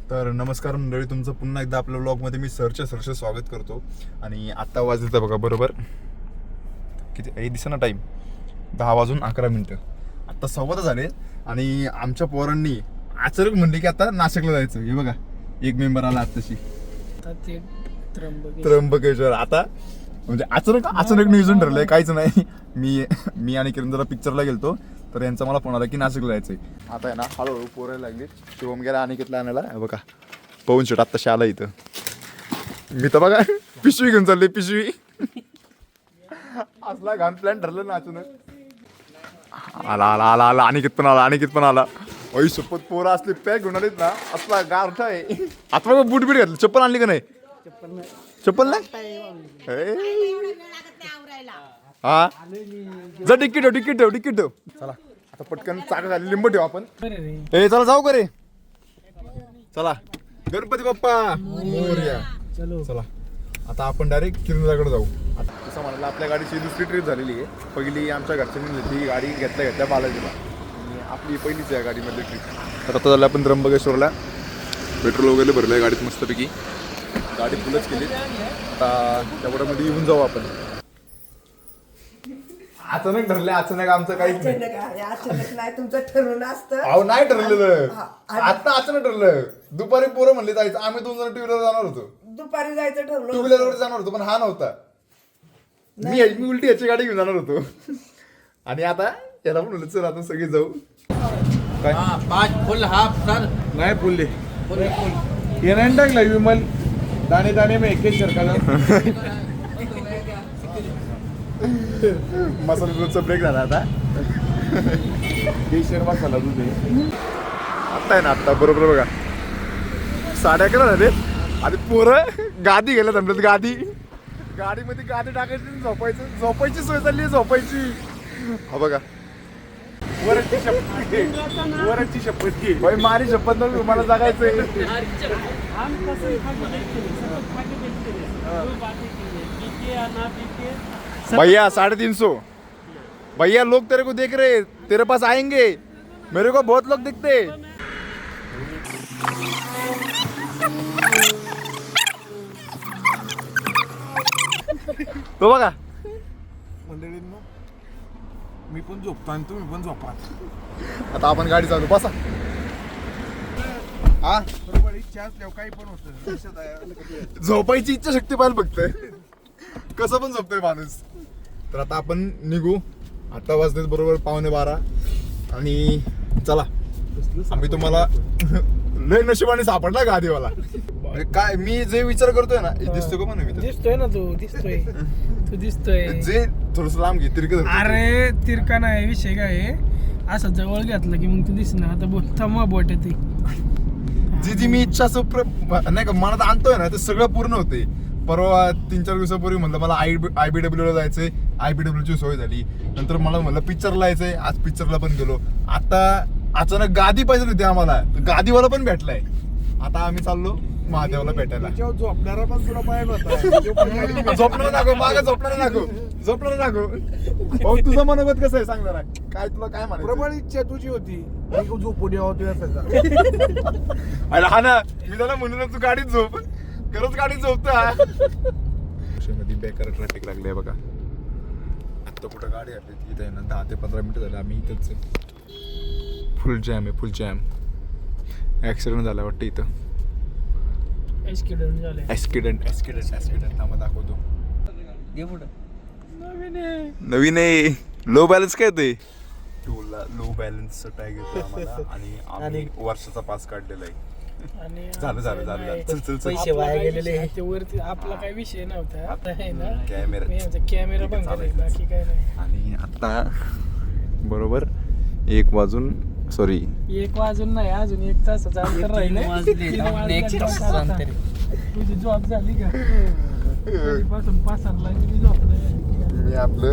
तर नमस्कार मंडळी, तुमचं पुन्हा एकदा आपल्या व्लॉगमध्ये मी सरच स्वागत करतो. आणि आत्ता वाजलं बघा बरोबर किती हे दिसेना टाईम 10:11 आत्ता 11:15 झाले. आणि आमच्या पोरांनी अचानक म्हणले की आता नाशिकला जायचं. हे बघा एक मेंबर आला आत्ताशी त्र्यंबकेश्वर. आता म्हणजे अचानक नियोजन ठरलंय, काहीच नाही. मी आणि किरण जरा पिक्चरला गेलतो तर यांचा मला फोन आला की नाशिकला जायचंय. आता आहे ना हळूहळू पोरायला लागली. शिवम गेला अनिकेतला आणायला. बघा पवन शेट आत्ताशी आला इथं. मी तर बघा पिशवी घेऊन चालले. पिशवी असला घाण प्लॅन ठरलं ना अचानक. आला अनिकेत पण आला. ओई सोबत पोरं असले पॅक घेऊन आलेत ना, असला गारठा आहे. आता बघा बूट घातलं. चप्पल आणली का नाही? चप्पल नाही. हा जा तिकीट ठेव. चला आता पटकन चाक झाली. लिंब ठेव आपण. चला जाऊ का रे? चला गणपती बाप्पा मोरया. चला आता आपण डायरेक्ट किरणदाकडे जाऊ. आता तसं म्हणाला आपल्या गाडीची दुसरी ट्रिप झालेली आहे. पहिली आमच्या घरच्यांनी घेतली गाडी घेतल्या बालाजीला, आणि आपली पहिलीच आहे गाडीमधली ट्रिप. तर आता झालं आपण त्र्यंबकेश्वरला. पेट्रोल वगैरे भरलं आहे गाडीत मस्तपैकी. गाडी फुलच केली. आता तेवढ्यामध्ये येऊन जाऊ आपण. अचानक ठरले. अचानक आमचं काहीच नाही. अचानक नाही, तुमचं ठरवलं असतं. अहो नाही ठरलेलं. आता अचानक ठरलं. दुपारी पोरं म्हणले जायचं. आम्ही 2 जण टू व्हीलर जाणार होतो. दुपारी जायचं ठरवलं. टू व्हीलरवर जाणार होतो पण हा नव्हता. मी उलटी याची गाडी घेऊन जाणार होतो. आणि आता याला म्हणलं चल आता सगळे जाऊ. काय 5 फुल हाफ सर नाही बोलले ये नाही टाकला विमल दाणे में एक सरकार मसाला दूधचा ब्रेक झाला आता. मसाला दूध आहे. आता आहे ना आता बरोबर बघा 11:30 झाले. आणि पोरं गादी गेल्या थांबल्यात. गाडीमध्ये गादी टाकायची, झोपायची सोय चालली. झोपायची. हा बघा वरची शपथ घे. बाई मारी शपथ नव्हती, मला जगायचंय. भैया 350. भैया लोग तेरे को देख रहे, तेरे पास आएंगे. मेरे को बहुत लोग दिखते. तो बघा मंडळींनो, मी पण झोपतो आणि तुम्ही पण झोपा. आता आपण गाडी चालू. बसा. हा बरोबर इच्छा असल्यावर काही पण होतं. झोपायची इच्छा शक्ती पाहिजे फक्त. कसं पण झोपतोय माणूस. तर आता आपण निघू. आता वाजलेत बरोबर 11:15. आणि चला आम्ही तुम्हाला लय नशिबाने सापडला गादीवाला. काय मी जे विचार करतोय ना, दिसतोय का म्हणून दिसतोय ना तू दिसतोय जे थोडस लांब घे. तिरक अरे तिरका नाही विषय काय आहे, असं जवळ घेतलं की मग तू दिसणार. आता थमा बोट येते. जी मी इच्छा नाही का मनात आणतोय ना ते सगळं पूर्ण होते. परवा 3-4 दिवसापूर्वी म्हणलं मला IBW ला जायचंय. IBW ची सोय झाली. नंतर मला म्हणलं पिक्चरला जायचंय. आज पिक्चरला पण गेलो. आता अचानक गादी पाहिजे होती आम्हाला. गादीवाला पण भेटलाय. आता आम्ही चाललो महादेवाला भेटायला. झोपणारा पण तुला पाहिजे होता. झोपणार नको मागं. झोपणार नको. भाऊ तुझं मनोगत कसं आहे सांग जरा. काय तुला काय म्हणायचं? प्रबळ इच्छा तुझी होती झोपून यावं तुझ्या. अरे हा ना, मी त्याला म्हणून तू गाडीत झोप. खरंच गाडीत झोपता. मध्ये बेकार ट्रॅफिक लागले बघा. आता कुठं गाडी आली इथे ना 10 ते 15 मिनिटं झाले आम्ही इथंच. फुल जॅम. ऍक्सिडेंट झाला वाटतं इथं. ऍक्सिडेंट थांबा दाखवतो. नवीन आहे. लो बॅलन्स काय ते लो बॅलन्स टॅग येतो आम्हाला. आणि आम्ही वर्षाचा पास काढलेला आहे. झालं चल पैसे वाया गेलेले. ते वरती आपला काही विषय नव्हता. आता आहे ना कॅमेरा बंद करायचा, बाकी काय नाही. आणि आता बरोबर 1 वाजून नाही, अजून 1 तासाचं अंतर राहिलंय. तुझी जॉब झाली का? कधीपासून 5-7 ला किती झोपलं. मी आपलं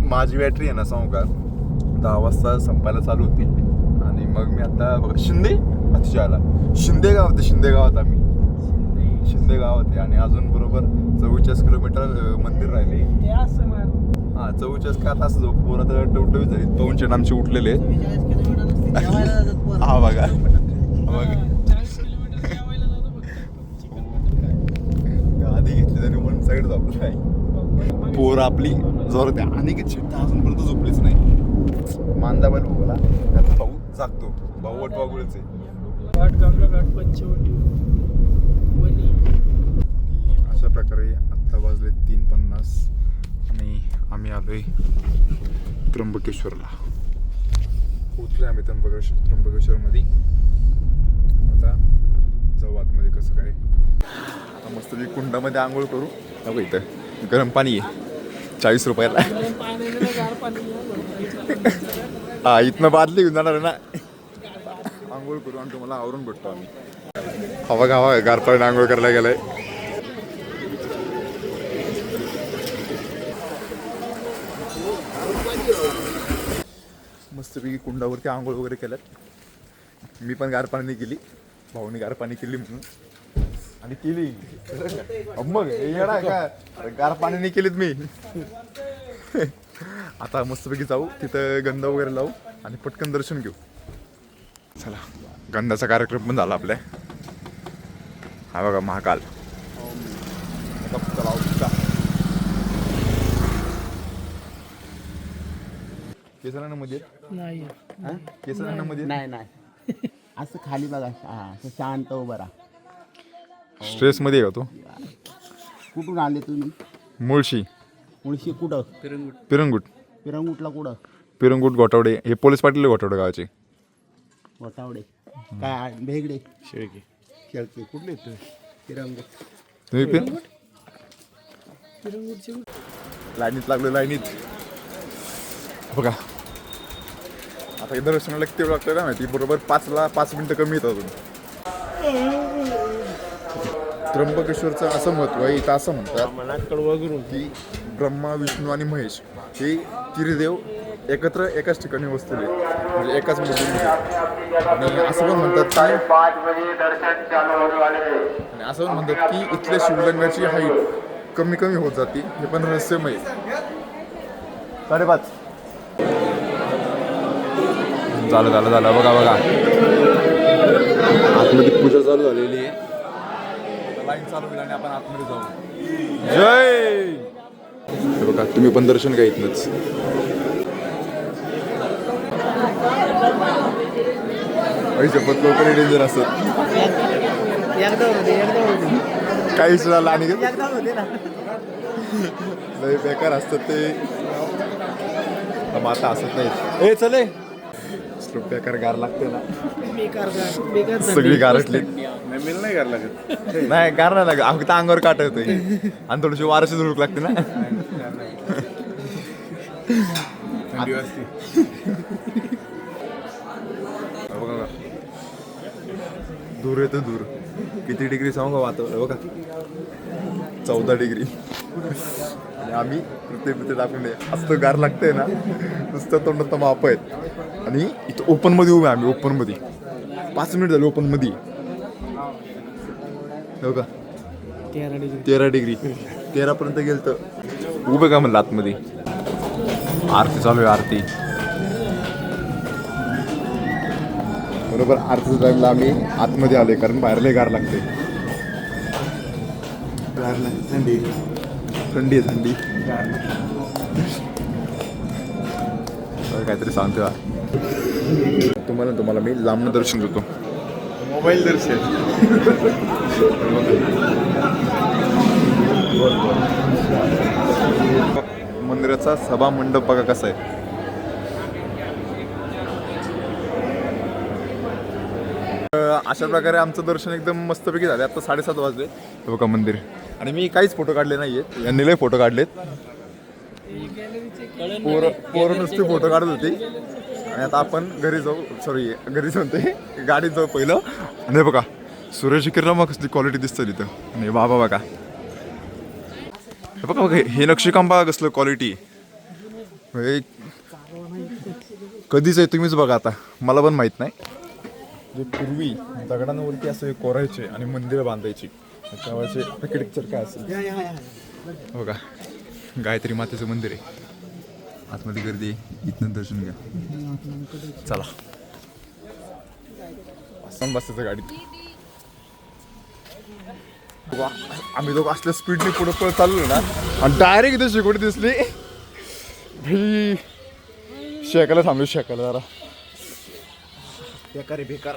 माझी बॅटरी आहे ना सांगू का 10 वाजता संपायला चालू होती. आणि मग मी आता बघा शिंदे गावात आम्ही शिंदे गावात आहे. आणि अजून बरोबर 44 किलोमीटर मंदिर राहिले. ते असं मार. हा 44 का तास झोप. पोरं तर टवटवीत झाली. 2 आमचे उठलेले. हा बघा आपली जोरात आहे. आणि की चिट्टा अजूनपर्यंत झोपलीच नाही. मांदा बैल भाऊला त्याचा भाऊ जागतो. भाऊ वटवागुळचे. घाट गंगा घाट पंचवटी वणी. आणि अशा प्रकारे आत्ता वाजले 3:50 आणि आम्ही आलोय त्र्यंबकेश्वरला. उतरले आम्ही त्र्यंबकेश्वरमध्ये. आता जाऊ आतमध्ये. कसं काय आता मस्त मी कुंडामध्ये आंघोळ करू. बघा इथं गरम पाणी आहे 40 रुपयाला. पाण्याने गार पाणी. हा इथनं बादली घेऊन जाणार आहे ना. आंघोळ करू आणि तुम्हाला आवरून भेटतो आम्ही. हवा गावा गार पाणी आंघोळ करायला गेलाय. मस्तपैकी कुंडावरती आंघोळ वगैरे केल्यात. मी पण गार पाणी केली. भाऊने गार पाणी केली म्हणून आणि केली. मग येणार का गार पाण्याने केलीत मी. आता मस्तपैकी जाऊ तिथं गंध वगैरे लावू आणि पटकन दर्शन घेऊ. चला गंधाचा कार्यक्रम पण झाला आपल्या. हा बघा महाकाल. केसरांमध्ये नाही केसरांमध्ये नाही नाही असं खाली बघा असं शांत उभं राहा. स्ट्रेस मध्ये आहे का तो? कुठून आले तुम्ही? मुळशी. मुळशी कुठं? पिरंगुट. पिरंगुटला कुठं? पिरंगुट गोटावडे. हे पोलीस पाटील गोटावडे गावाचे. वटावडे काय भेगडे शेळके शेळके कुठले पिरंगुट. तुम्ही लाईनीत लागलो लाईनीत. बघा आता इथं दर्शनाला किती वेळ लागतं काय माहिती. बरोबर 5 मिनिटं कमी येतात अजून. त्र्यंबकेश्वरचं असं महत्व आहे. इथं असं म्हणतात की ब्रह्मा विष्णू आणि महेश हे त्रिदेव एकत्र एकाच ठिकाणी बसलेले म्हणजे एकाच मूर्तीमध्ये. आणि असं पण म्हणतात की आणि असं पण म्हणतात की इथल्या शिवलिंगाची हाईट कमी कमी होत जाते. हे पण रहस्यमय. 5:30 झालं बघा आतमध्ये पूजा चालू झालेली आहे. लाईन चालू होईल आणि आपण आतमध्ये जाऊ. जय. हे बघा तुम्ही पण दर्शन घ्या इथनंच. शपथ लवकर डेंजर असत. काही सुद्धा आणि लय बेकार असतात ते. आता असत नाही. ए चले बेकार गार लागते ना. सगळी गारटली. नाही गार लागत. नाही गार नाही लागत. आमच्या अंगावर काट येतोय आणि थोडीशी वाराची झुळूक लागते ना. थंडी वाजते. बघा दूर येतं दूर. किती डिग्री सांगू का वातावरण बघा 14 डिग्री. आणि आम्ही पृथ्वी टाकून असं गार लागतंय ना नुसतं तोंडात माप आहेत. आणि इथं ओपन मध्ये उभे आम्ही. ओपन मध्ये 5 मिनिट झाले ओपन मध्ये. बघा 13 डिग्री 13 पर्यंत गेलं तर उभे का म्हणलं आतमध्ये. आरती चालू आहे आरती. बरोबर आरतीच्या टाइमला आम्ही आतमध्ये आलोय कारण बाहेर लय गार लागते. गार नाही थंडी थंडी आहे थंडी. काहीतरी सांगतो तुम्हाला मी लांबनं दर्शन देतो. मोबाईल दर्शन. मंदिराचा सभा मंडप बघा कसा आहे. अशा प्रकारे आमचं दर्शन एकदम मस्तपैकी झालं. आता 7:30 वाजले. हे बघा मंदिर. आणि मी काहीच फोटो काढले नाहीयेत. यांनी लय फोटो काढलेत. पोरं नुसते फोटो काढत होती. आणि आता आपण घरी जाऊ. सॉरी घरी जाऊन ते गाडीत जाऊ पहिलं. आणि हे बघा सूर्याची किरण मग कसली क्वालिटी दिसतं तिथं. आणि बाबा बघा हे बघा हे नक्षीकाम बघा कसलं क्वालिटी. कधीच आहे तुम्हीच बघा. आता मला पण माहित नाही. जे पूर्वी दगडांवरती असं कोरायचे आणि मंदिरं बांधायची त्यावेळेचे आर्किटेक्चर काय असेल बघा. गायत्री मातेचं मंदिर आहे. आतमध्ये गर्दी आहे. इथनं दर्शन घ्या. चला बसायचं गाडीत. आम्ही दोघं असल्या स्पीडने पुढे पळत चाललो ना आणि डायरेक्ट इथे शेकोटी दिसली भाई. शेकायला थांबलो शेकायला जरा बेकार आहे बेकार.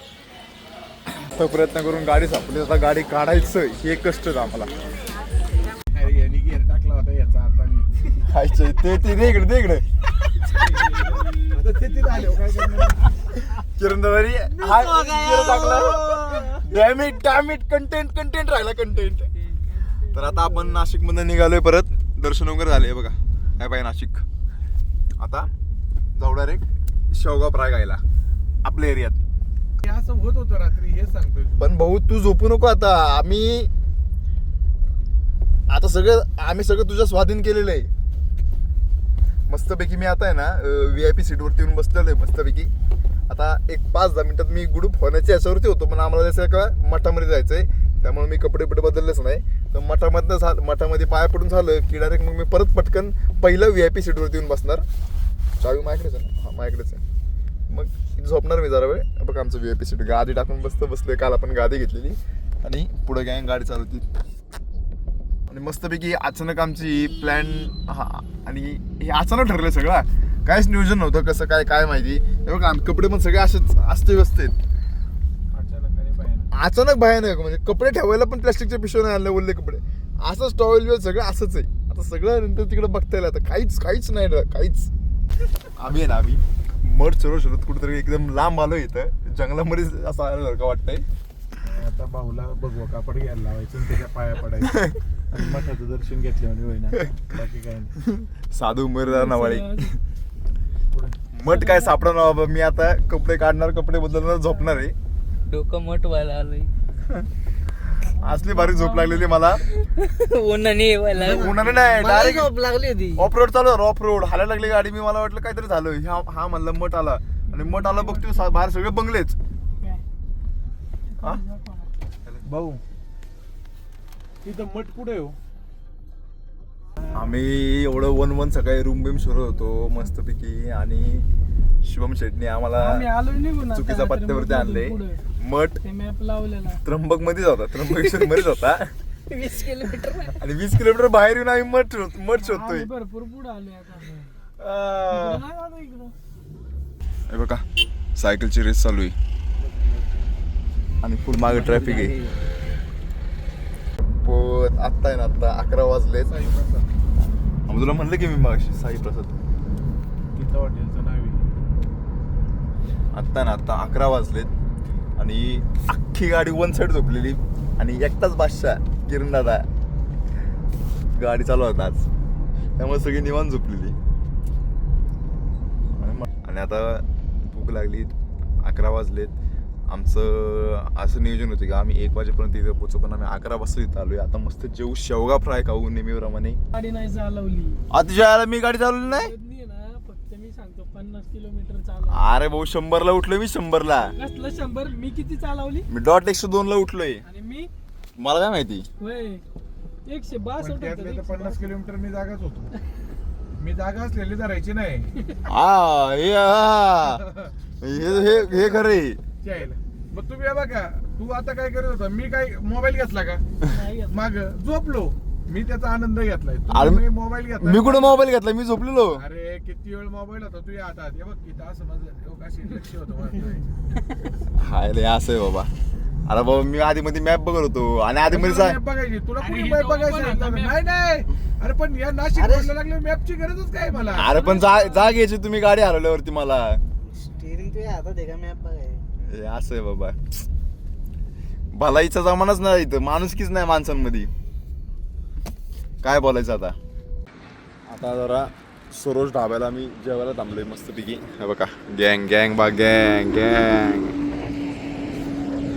तर प्रयत्न करून गाडी सापडली. आता गाडी काढायचं हे कष्ट आम्हाला. अरे यांनी गेअर टाकला होता याचा हाताने. खायचं ते ते इकडे आता ते तिथे आले काय करणार? किरणदारी टाकला. डॅमिट कंटेंट राहिला कंटेंट. तर आता आपण नाशिक मधून निघालोय परत. दर्शन वगैरे झाले बघा. काय पाहिजे नाशिक. आता जाऊ डायरेक्ट शेवगाव प्राय गायला आपल्या एरियात. हे असं होत होतं रात्री हे सांगतोय. पण भाऊ तू झोपू नको आता. आम्ही सगळं तुझ्या स्वाधीन केलेलं आहे. मस्तपैकी मी आता आहे ना VIP सीटवरती येऊन बसलेलो आहे मस्तपैकी. आता एक 5-10 मिनिटात मी ग्रुप होण्याच्या याच्यावरती होतो. पण आम्हाला जसं का मठामध्ये जायचंय त्यामुळे मी कपडे बदललेच नाही. तर मठामध्ये पाया पडून झालं की डायरेक्ट मग मी परत पटकन पहिलं VIP सीटवरती येऊन बसणार. चावी माझ्याकडेच आहे ना. माझ्याकडेच आहे. मग झोपणार मी जरा वेळ. बघा आमचं VIP सीट गादी टाकून बसले. काल आपण गादी घेतलेली आणि पुढे गँग गाडी चालवती. आणि मस्तपैकी अचानक आमची प्लॅन आणि हे अचानक ठरलं सगळं. काहीच नियोजन नव्हतं कसं काय माहिती. हे बघा कपडे पण सगळे असेच अस्ताव्यस्त आहेत. अचानक भयानक म्हणजे कपडे ठेवायला पण प्लास्टिकच्या पिशव्या नाही आणल्या. ओले कपडे असंच टॉवेल सगळं असंच आहे. आता सगळं नंतर तिकडे बघता येईल. आता काहीच नाही काहीच. आम्ही मठ शोधत कुठेतरी एकदम लांब आलो इथं जंगलामध्ये असं आल्यासारखं वाटतंय. आता भाऊला बघू कापड घ्यायला लावायचं आणि त्याच्या पाया पडायचं आणि मठाचं दर्शन घेतल्याने होईना. बाकी काय नाही. साधू उमेदवार नावाळी मठ काय सापडा ना बाबा. मी आता कपडे काढणार कपडे बदलणार झोपणार आहे. डोकं मठ व्हायला आलंय. असली बारीक झोप लागलेली मला. उन्हाने नाही डायरेक्ट झोप लागली होती. ऑफ रोड चालू ऑफ रोड हालायला लागली गाडी. मी मला वाटलं काहीतरी झालं. हा म्हणलं मठ आला आणि मठ आला बघतो बाहेर सगळे बंगलेच. भाऊ तिथं मठ कुठे हो? आम्ही एवढं 1-1 सकाळी रूम बिम शोधत होतो मस्तपैकी आणि शुभम शेटने आम्ही आम्हाला आलो निघून आता. चुकीच्या पत्त्यावरती आणले. मठ ते मॅप लावलेला त्र्यंबक मध्येच होता. त्र्यंबकेश्वर मध्येच होता 20 किलोमीटर आणि 20 किलोमीटर बाहेर येऊन आम्ही मठ शोधतोय. आम्ही भरपूर पुढे आलोय आता. आ, नाही आलो इकडं. हे बघा सायकलची रेस चालू आहे आणि फुल मागे ट्रॅफिक आहे. आत्ता आहे ना आता 11 वाजलेत. मग तुला म्हणलं की मी मागाशी साई प्रसाद तिथं हॉटेलचं नाव आहे. आत्ता ना आता 11 वाजलेत आणि अख्खी गाडी 1 साईड झोपलेली आणि एकटाच बादशाह किरण दादा गाडी चालवत आज. त्यामुळे सगळी निवांत झोपलेली आणि आता भूक लागली. 11 वाजलेत. आमचं असं नियोजन होतं की आम्ही 1 वाजेपर्यंत इथे पोहोचू. पण आम्ही 11 वाजता इथं आलोय. आता मस्त जेऊ शेवगा फ्राय खाऊ नेहमीप्रमाणे. गाडी नाही चालवली. आता तुझ्या मी गाडी चालवली नाही. ना फक्त मी सांगतो 50 किलोमीटर चालव. अरे भाऊ 100ला उठलोय मी. 100ला कसलं 100? मी किती चालवली? मी डॉट 102 ला उठलोय. आणि मी मला काय माहिती. होय 162 पण त्यातले तर 50 किलोमीटर मी जागाच होतो. मी जागा असलेली धरायची नाही. हे खरे. जायला मग तुम्ही बघा तू आता काय करत होता. मी काय मोबाईल घेतला का माग झोपलो. मी त्याचा आनंद घेतलाय. तुम्ही मोबाईल घेतला. मी कुठे मोबाईल घेतला. मी झोपलेलो. अरे किती वेळ मोबाईल होता तुझ्या हातात. हे बघ किती असं माझं अशी लक्ष होतं माझं. हाय रे असं आहे बाबा. अरे बाबा मी आधी मध्ये मॅप बघत होतो आणि आधी मध्ये मॅप बघायची तुला कुठे मॅप बघायची. नाही अरे पण या नाशिक रोडला लागले मॅपची गरजच काय मला. अरे पण जा घ्यायची तुम्ही गाडी हरवल्यावरती मला. स्टीअरिंग तुझ्या हातात आहे का मॅप बघाय. हे असं आहे बाबा. भलाईचा जमानाच नाही इथं. माणुसकीच नाही माणसांमध्ये. काय बोलायचं आता. आता जरा सरोज ढाब्याला मी जेवायला थांबलोय मस्तपैकी. हे बघा गँग गँग.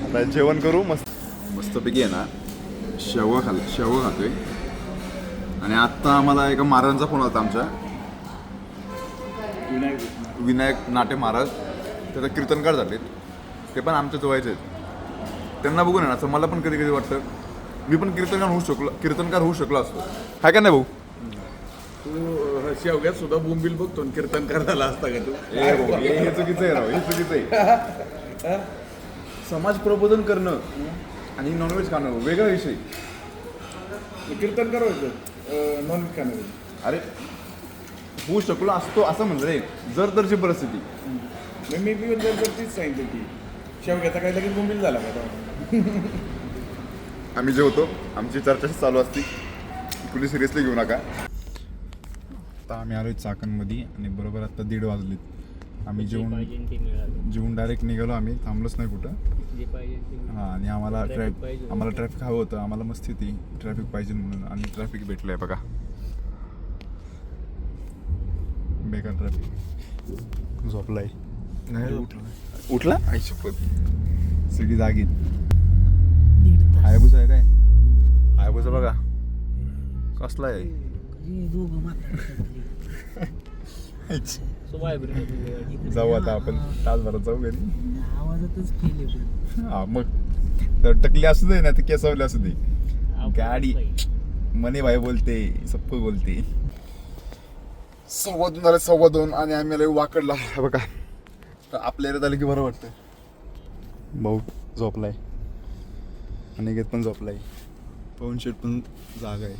आता जेवण करू मस्तपैकी आहे ना. शेवगा खातोय आणि आत्ता आम्हाला एका महाराजांचा फोन होता. आमच्या विनायक नाटे महाराज त्याचा कीर्तनकार झालेत. ते पण आमच्या जवळचे आहेत. त्यांना बघून ना असं मला पण कधी कधी वाटतं मी पण कीर्तनकार होऊ शकलो असतो. हाय का नाही भाऊ. तू शेवग्यात सुद्धा बोंबील बघतो कीर्तनकार झाला असता का तू. हे चुकीचं आहे राव. हे चुकीचं आहे. समाज प्रबोधन करणं आणि नॉनव्हेज खाणं वेगळा विषय. कीर्तन करायचं नॉन खाणार अरे होऊ शकलो असतो असं म्हणजे रे जर तरची परिस्थिती. मी बी जर तीच सांगितलं की शेवग्याचा काही लगेच बोंबील झाला का आम्ही जेवतो आमची चर्चा चालू असते कुणी सिरियसली घेऊ नका. आता आम्ही आलोय चाकणमध्ये आणि बरोबर आता 1:30 वाजलेत. आम्ही जेवून डायरेक्ट निघालो. आम्ही थांबलोच नाही कुठं. हां आणि आम्हाला ट्रॅफिक हवं होतं. आम्हाला मस्ती होती ट्रॅफिक पाहिजे म्हणून आणि ट्रॅफिक भेटलं आहे बघा. बेकार ट्रॅफिक. झोपलाय नाही उठला आई शपथ सगळी जागी. हायबुसा आहे काय हायबुसा बघा कसला आहे. जाऊ आता आपण तासभरात जाऊ घरी. आवाजातच केले हा मग तर टकली असू दे ना तर केसवली असू दे गाडी मने भाई बोलते सबको बोलते. 2:15 झाले 2:15 आणि आम्ही आलो वाकडला. बघा आपल्या एरियात आलं की बरं वाटतं. भाऊ झोपलाय अनिकेत पण झोपलाय पवन शेट पण जागा आहे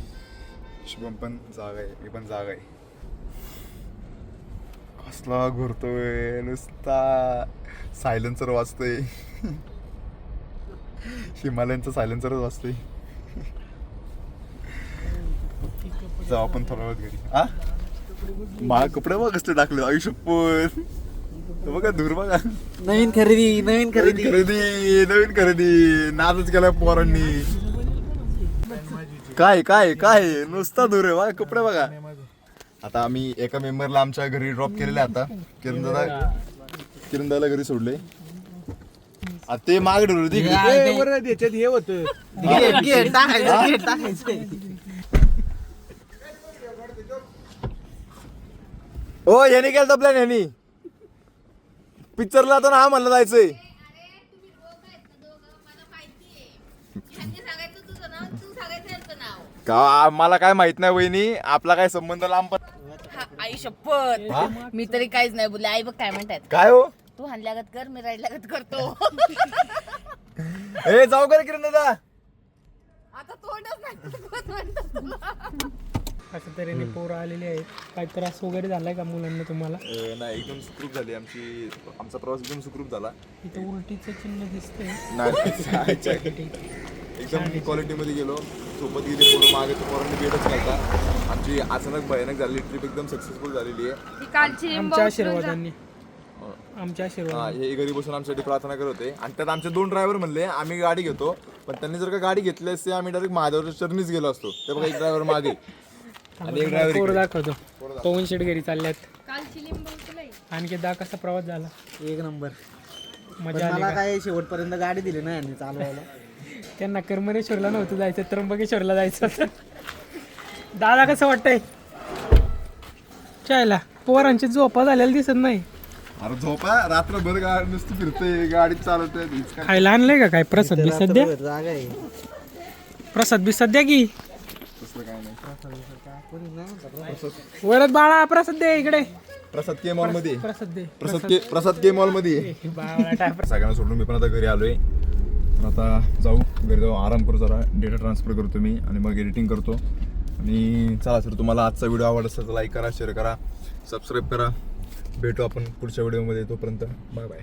शुभम पण जागा आहे मी पण जागा आहे. कसला घुरतोय नुसता सायलेन्सर वाजतोय. हिमालयनचं सायलेन्सरच वाजतोय. जाऊ आपण थोडा वेळ घरी. हा मा कपडे बघ कसले टाकले आयुष्यपूर बघा दूर बघा. नवीन खरेदी नवीन खरेदी नादच केलाय पोरांनी. काय काय काय नुसता दूर आहे बघा कपडे बघा. आता आम्ही एका मेंबरला आमच्या घरी ड्रॉप केलेले. आता किरण दादा घरी सोडले. ते माग ठरवली याच्यात हे होतं ओ याने केलं प्लॅन यांनी पिक्चरला आता ना म्हणलं जायचंय. का मला काय माहित नाही वहिनी आपला काय संबंध लांब. आई शपथ मी तरी काहीच नाही बोलले. आई बघ काय म्हणतात काय हो तू हाणल्यागत कर मी राहिल्यागत करतो. हे जाऊ कर किरण दादा आता तोंडच नाही. अशा तऱ्हेने पोरं आलेले आहेत. काही त्रास वगैरे झालाय का मुलांना तुम्हाला? नाही एकदम सुखरूप झाली आमचा प्रवास एकदम सुखरूप झाला. इथं उलटीचं चिन्ह दिसतंय. नाही एकदम क्वालिटीमध्ये गेलो सोबत गेली पोरं मागे तर पोरांनी भेटच घालता. आमची अचानक भयानक झालेली ट्रिप एकदम सक्सेसफुल झालेली आहे आमच्या आशीर्वादांनी हा. हे घरी बसून आमच्यासाठी प्रार्थना करत होते आणि त्यात आमचे 2 ड्रायव्हर म्हणले आम्ही गाडी घेतो पण त्यांनी जर का गाडी घेतली असते आम्ही डायरेक्ट महादेवाच्या चरणीच गेलो असतो. ते बघा एक ड्रायव्हर मागे आणि एक ड्रायव्हर पोरं दाखवतो. पवन शेट घरी चालल्यात. आणखी कसा प्रवास झाला? एक नंबर. मजा आली मला का? काय शेवटपर्यंत गाडी दिली ना यांनी चालवायला. त्यांना करमरेश्वरला नव्हतं जायचं त्र्यंबकेश्वरला जायचं होतं. दादा कसं वाटतंय चायला? पोरांची झोपा झालेला दिसत नाही. अरे झोपा रात्रभर गाडी नुसती फिरते गाडी चालवते. खायला आणलंय का काय? प्रसाद बी सध्या जागा आहे. प्रसाद बी सध्या की तसलं काय नाही. वरच बाळा प्रसाद दे इकडे. प्रसाद के मॉल मध्ये प्रसाद दे. प्रसाद के मॉल मध्ये सगळ्यांना सोडून मी पण आता घरी आलोय. तर आता जाऊ घरी जाऊ आराम करू जरा डेटा ट्रान्सफर करतो मी आणि मग एडिटिंग करतो. आणि चला सर तुम्हाला आजचा व्हिडिओ आवडला असेल तर लाईक करा शेअर करा सबस्क्राईब करा. भेटू आपण पुढच्या व्हिडिओमध्ये. तोपर्यंत बाय बाय.